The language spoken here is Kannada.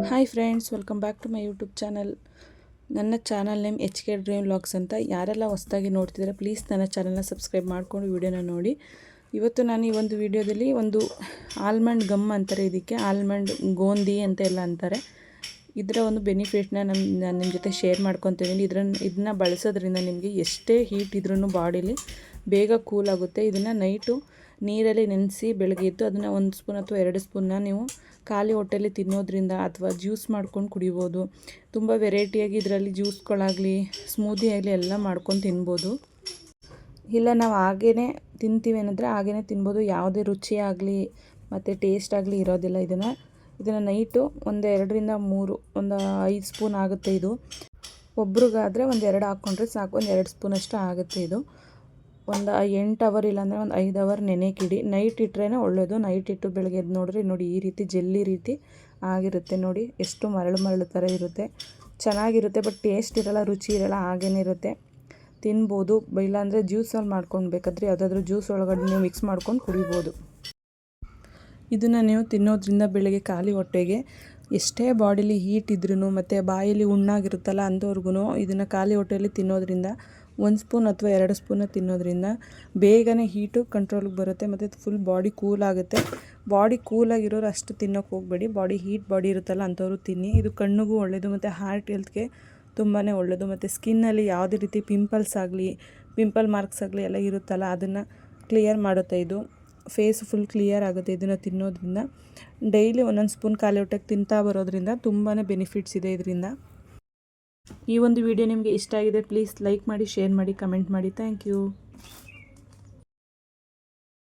Hi friends, welcome back to my YouTube channel. ನನ್ನ channel name HK dream vlogs ಅಂತ. ಯಾರೆಲ್ಲ ಹೊಸದಾಗಿ ನೋಡ್ತಿದ್ದಾರೆ ಪ್ಲೀಸ್ ನನ್ನ ಚಾನಲ್ನ ಸಬ್ಸ್ಕ್ರೈಬ್ ಮಾಡ್ಕೊಂಡು ವಿಡಿಯೋನ ನೋಡಿ. ಇವತ್ತು ನಾನು ಈ ಒಂದು ವಿಡಿಯೋದಲ್ಲಿ ಒಂದು ಆಲ್ಮಂಡ್ ಗಮ್ ಅಂತಾರೆ, ಇದಕ್ಕೆ ಆಲ್ಮಂಡ್ ಗೋಂದಿ ಅಂತ ಎಲ್ಲ ಅಂತಾರೆ. ಇದರ ಒಂದು ಬೆನಿಫಿಟ್ನ ನಾನು ನಿಮ್ಮ ಜೊತೆ ಶೇರ್ ಮಾಡ್ಕೊತಿದ್ದೀನಿ. ಇದನ್ನ ಬಳಸೋದ್ರಿಂದ ನಿಮಗೆ ಎಷ್ಟೇ ಹೀಟ್ ಇದ್ರೂ ಬಾಡಿಲಿ ಬೇಗ ಕೂಲ್ ಆಗುತ್ತೆ. ಇದನ್ನು ನೈಟು ನೀರಲ್ಲಿ ನೆನೆಸಿ ಬೆಳಗ್ಗೆ ಎದ್ದು ಅದನ್ನು 1 ಸ್ಪೂನ್ ಅಥವಾ 2 ಸ್ಪೂನ್ನ ನೀವು ಖಾಲಿ ಹೊಟ್ಟೆಯಲ್ಲಿ ತಿನ್ನೋದ್ರಿಂದ ಅಥವಾ ಜ್ಯೂಸ್ ಮಾಡ್ಕೊಂಡು ಕುಡಿಬೋದು. ತುಂಬ ವೆರೈಟಿಯಾಗಿ ಇದರಲ್ಲಿ ಜ್ಯೂಸ್ಗಳಾಗಲಿ ಸ್ಮೂದಿ ಆಗಲಿ ಎಲ್ಲ ಮಾಡ್ಕೊಂಡು ತಿನ್ಬೋದು. ಇಲ್ಲ ನಾವು ಹಾಗೇ ತಿಂತೀವಿ ಏನಂದರೆ ಹಾಗೇ ತಿನ್ಬೋದು. ಯಾವುದೇ ರುಚಿ ಆಗಲಿ ಮತ್ತು ಟೇಸ್ಟ್ ಆಗಲಿ ಇರೋದಿಲ್ಲ. ಇದನ್ನು ನೈಟು ಒಂದು 2ರಿಂದ 3 ಒಂದು 5 ಸ್ಪೂನ್ ಆಗುತ್ತೆ. ಇದು ಒಬ್ರಿಗಾದರೆ ಒಂದು 2 ಹಾಕ್ಕೊಂಡ್ರೆ ಸಾಕು, ಒಂದು 2 ಸ್ಪೂನಷ್ಟು ಆಗುತ್ತೆ. ಇದು ಒಂದು 8 ಅವರ್ ಇಲ್ಲಾಂದರೆ ಒಂದು 5 ಅವರ್ ನೆನೆಕಿಡಿ. ನೈಟ್ ಇಟ್ಟರೆ ಒಳ್ಳೆಯದು. ನೈಟ್ ಇಟ್ಟು ಬೆಳಗ್ಗೆ ಎದ್ದು ನೋಡಿ ಈ ರೀತಿ ಜೆಲ್ಲಿ ರೀತಿ ಆಗಿರುತ್ತೆ. ನೋಡಿ ಎಷ್ಟು ಮರಳು ಥರ ಇರುತ್ತೆ, ಚೆನ್ನಾಗಿರುತ್ತೆ. ಬಟ್ ಟೇಸ್ಟ್ ಇರೋಲ್ಲ, ರುಚಿ ಇರೋಲ್ಲ, ಹಾಗೇ ಇರುತ್ತೆ. ತಿನ್ಬೋದು. ಇಲ್ಲಾಂದರೆ ಜ್ಯೂಸಲ್ಲಿ ಮಾಡ್ಕೊಂಡು ಬೇಕಾದರೆ ಯಾವುದಾದ್ರೂ ಜ್ಯೂಸ್ ಒಳಗಡೆ ನೀವು ಮಿಕ್ಸ್ ಮಾಡ್ಕೊಂಡು ಕುಡಿಬೋದು. ಇದನ್ನು ನೀವು ತಿನ್ನೋದ್ರಿಂದ ಬೆಳಗ್ಗೆ ಖಾಲಿ ಹೊಟ್ಟೆಗೆ ಎಷ್ಟೇ ಬಾಡಿಲಿ ಹೀಟ್ ಇದ್ರೂ ಮತ್ತು ಬಾಯಲ್ಲಿ ಹುಣ್ಣಾಗಿರುತ್ತಲ್ಲ ಅಂಥವ್ರಿಗೂ ಇದನ್ನು ಖಾಲಿ ಹೊಟ್ಟೆಯಲ್ಲಿ ತಿನ್ನೋದ್ರಿಂದ 1 ಸ್ಪೂನ್ ಅಥವಾ 2 ಸ್ಪೂನ ತಿನ್ನೋದ್ರಿಂದ ಬೇಗನೆ ಹೀಟು ಕಂಟ್ರೋಲಿಗೆ ಬರುತ್ತೆ ಮತ್ತು ಫುಲ್ ಬಾಡಿ ಕೂಲ್ ಆಗುತ್ತೆ. ಬಾಡಿ ಕೂಲಾಗಿರೋರು ಅಷ್ಟು ತಿನ್ನೋಕೆ ಹೋಗಬೇಡಿ. ಹೀಟ್ ಬಾಡಿ ಇರುತ್ತಲ್ಲ ಅಂಥವ್ರು ತಿನ್ನಿ. ಇದು ಕಣ್ಣಿಗೂ ಒಳ್ಳೆಯದು ಮತ್ತು ಹಾರ್ಟ್ ಹೆಲ್ತ್ಗೆ ತುಂಬಾ ಒಳ್ಳೆಯದು. ಮತ್ತು ಸ್ಕಿನ್ನಲ್ಲಿ ಯಾವುದೇ ರೀತಿ ಪಿಂಪಲ್ ಮಾರ್ಕ್ಸ್ ಆಗಲಿ ಎಲ್ಲ ಇರುತ್ತಲ್ಲ ಅದನ್ನು ಕ್ಲಿಯರ್ ಮಾಡುತ್ತೆ. ಇದು ಫೇಸ್ ಫುಲ್ ಕ್ಲಿಯರ್ ಆಗುತ್ತೆ ಇದನ್ನು ತಿನ್ನೋದ್ರಿಂದ. ಡೈಲಿ 1 ಸ್ಪೂನ್ ಖಾಲಿ ಹೊಟ್ಟೆಗೆ ತಿಂತಾ ಬರೋದ್ರಿಂದ ತುಂಬಾ ಬೆನಿಫಿಟ್ಸ್ ಇದೆ ಇದರಿಂದ. ಈ ಒಂದು ವಿಡಿಯೋ ನಿಮಗೆ ಇಷ್ಟ ಆಗಿದೆ ಪ್ಲೀಸ್ ಲೈಕ್ ಮಾಡಿ, ಶೇರ್ ಮಾಡಿ, ಕಮೆಂಟ್ ಮಾಡಿ. Thank you.